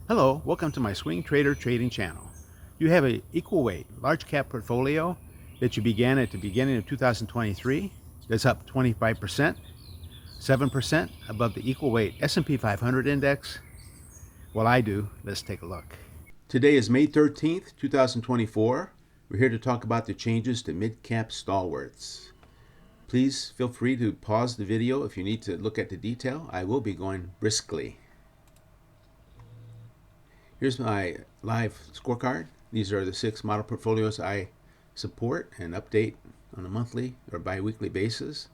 Hello, welcome to my Swing Trader Trading channel. You have an equal weight, large cap portfolio that you began at the beginning of 2023 that's up 25%, 7% above the equal weight S&P 500 index. Well, I do. Let's take a look. Today is May 13th, 2024. We're here to talk about the changes to mid-cap stalwarts. Please feel free to pause the video if you need to look at the detail. I will be going briskly. Here's my live scorecard. These are the 6 model portfolios I support and update on a monthly or bi-weekly basis.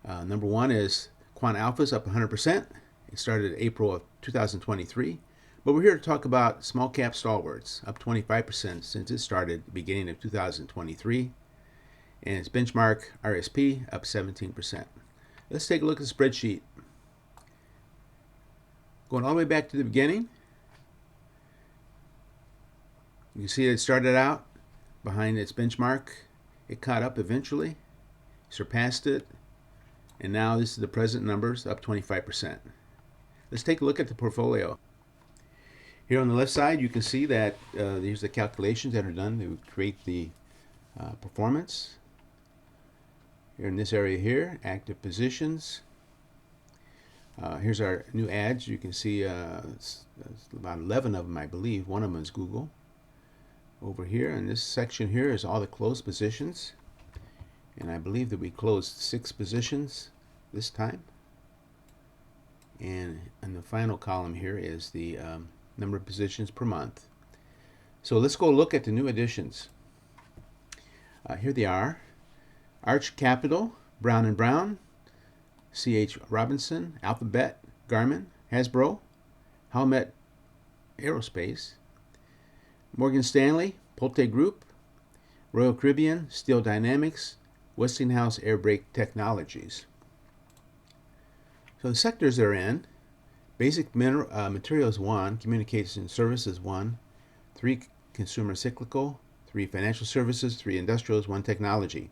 Number 1 is Quant Alpha's up 100%. It started in April of 2023. But we're here to talk about small cap stalwarts, up 25% since it started at the beginning of 2023. And its benchmark RSP up 17%. Let's take a look at the spreadsheet. Going all the way back to the beginning, you can see it started out behind its benchmark. It caught up eventually, surpassed it, and now this is the present numbers, up 25%. Let's take a look at the portfolio. Here on the left side, you can see that these are the calculations that are done to create the performance. Here in this area here, active positions. Here's our new ads. You can see about 11 of them, I believe. One of them is Google. Over here in this section here is all the closed positions, and I believe that we closed 6 positions this time. And in the final column here is the number of positions per month. So let's go look at the new additions. Here they are: Arch Capital, Brown & Brown, C.H. Robinson, Alphabet, Garmin, Hasbro, Howmet Aerospace, Morgan Stanley, Pulte Group, Royal Caribbean, Steel Dynamics, Westinghouse Air Brake Technologies. So the sectors they're in: basic materials 1, communication services 1, 3 consumer cyclical, 3 financial services, 3 industrials, 1 technology.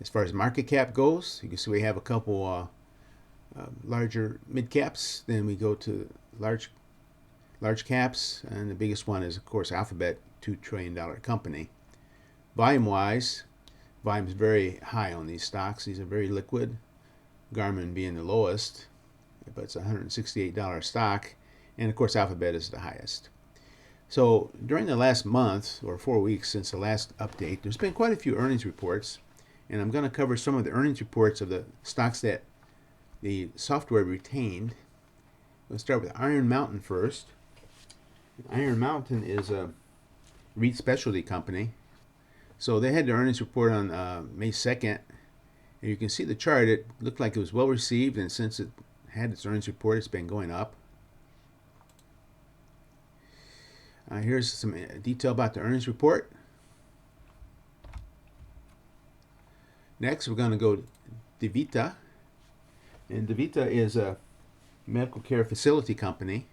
As far as market cap goes, you can see we have a couple larger mid caps. Then we go to large caps, and the biggest one is, of course, Alphabet, $2 trillion company. Volume-wise, volume is very high on these stocks. These are very liquid, Garmin being the lowest, but it's a $168 stock, and of course Alphabet is the highest. So during the last month, or 4 weeks since the last update, there's been quite a few earnings reports, and I'm going to cover some of the earnings reports of the stocks that the software retained. Let's start with Iron Mountain first. Iron Mountain is a REIT specialty company. So they had their earnings report on May 2nd. And you can see the chart. It looked like it was well received, and since it had its earnings report, it's been going up. Here's some detail about the earnings report. Next, we're going to go to Davita. And Davita is a medical care facility company.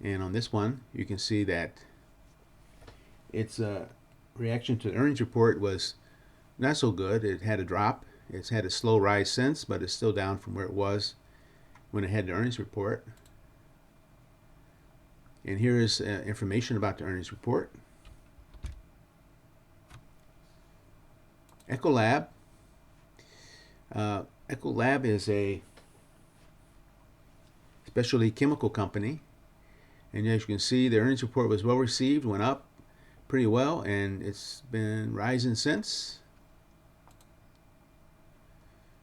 And on this one, you can see that its reaction to the earnings report was not so good. It had a drop. It's had a slow rise since, but it's still down from where it was when it had the earnings report. And here is information about the earnings report. Ecolab. Ecolab is a specialty chemical company. And as you can see, the earnings report was well received, went up pretty well, and it's been rising since.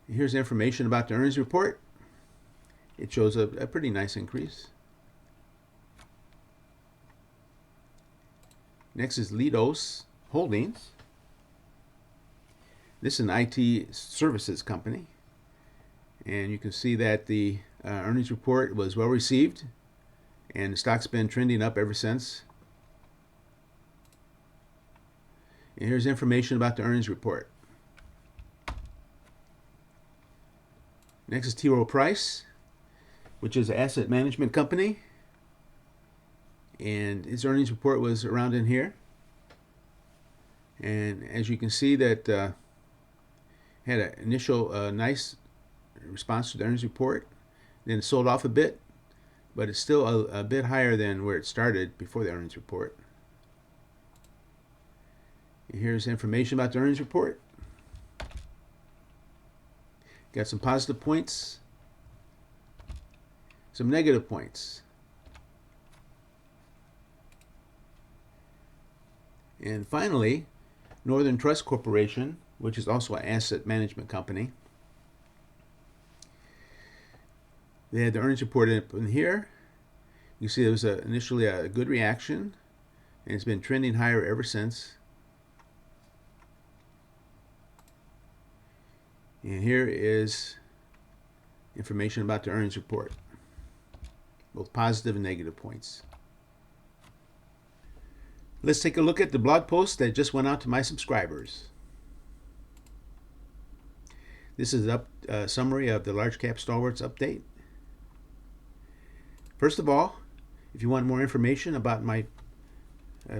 And here's information about the earnings report. It shows a pretty nice increase. Next is Leidos Holdings. This is an IT services company. And you can see that the earnings report was well received, and the stock's been trending up ever since. And here's information about the earnings report. Next is T.Rowe Price, which is an asset management company. And its earnings report was around in here. And as you can see, that had an initial nice response to the earnings report. Then it sold off a bit. but it's still a bit higher than where it started before the earnings report. And here's information about the earnings report. Got some positive points, some negative points. And finally, Northern Trust Corporation, which is also an asset management company. They had the earnings report in here. You see there was initially a good reaction, and it's been trending higher ever since. And here is information about the earnings report, both positive and negative points. Let's take a look at the blog post that just went out to my subscribers. This is a summary of the Large Cap Stalwarts update. First of all, if you want more information about my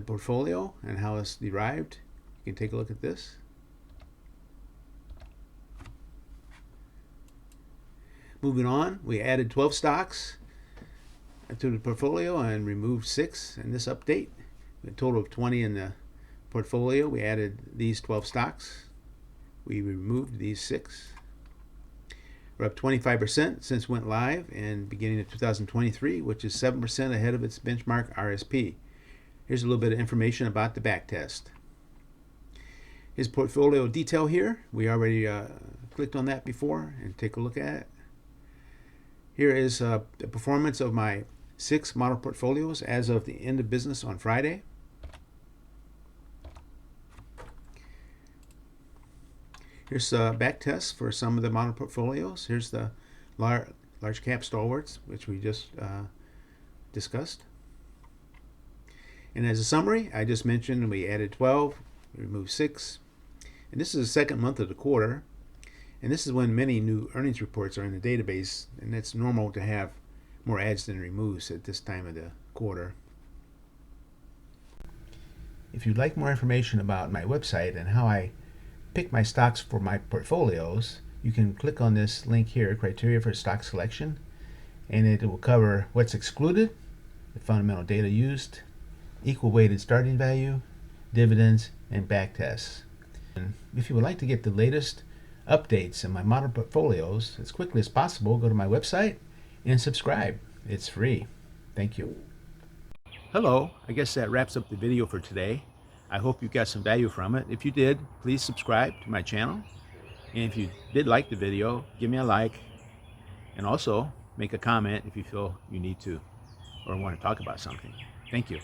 portfolio and how it's derived, you can take a look at this. Moving on, we added 12 stocks to the portfolio and removed 6 in this update. A total of 20 in the portfolio. We added these 12 stocks. We removed these 6. We're up 25% since went live in beginning of 2023, which is 7% ahead of its benchmark RSP. Here's a little bit of information about the backtest. His portfolio detail here. We already clicked on that before, and take a look at it. Here is the performance of my 6 model portfolios as of the end of business on Friday. Here's a back test for some of the model portfolios. Here's the Large Cap Stalwarts, which we just discussed. And as a summary, I just mentioned we added 12, we removed 6. And this is the second month of the quarter. And this is when many new earnings reports are in the database, and it's normal to have more adds than removes at this time of the quarter. If you'd like more information about my website and how I pick my stocks for my portfolios, you can click on this link here, Criteria for Stock Selection, and it will cover what's excluded, the fundamental data used, equal weighted starting value, dividends, and back tests. And if you would like to get the latest updates in my model portfolios as quickly as possible, go to my website and subscribe. It's free. Thank you. Hello, I guess that wraps up the video for today. I hope you got some value from it. If you did, please subscribe to my channel. And if you did like the video, give me a like, and also make a comment if you feel you need to or want to talk about something. Thank you.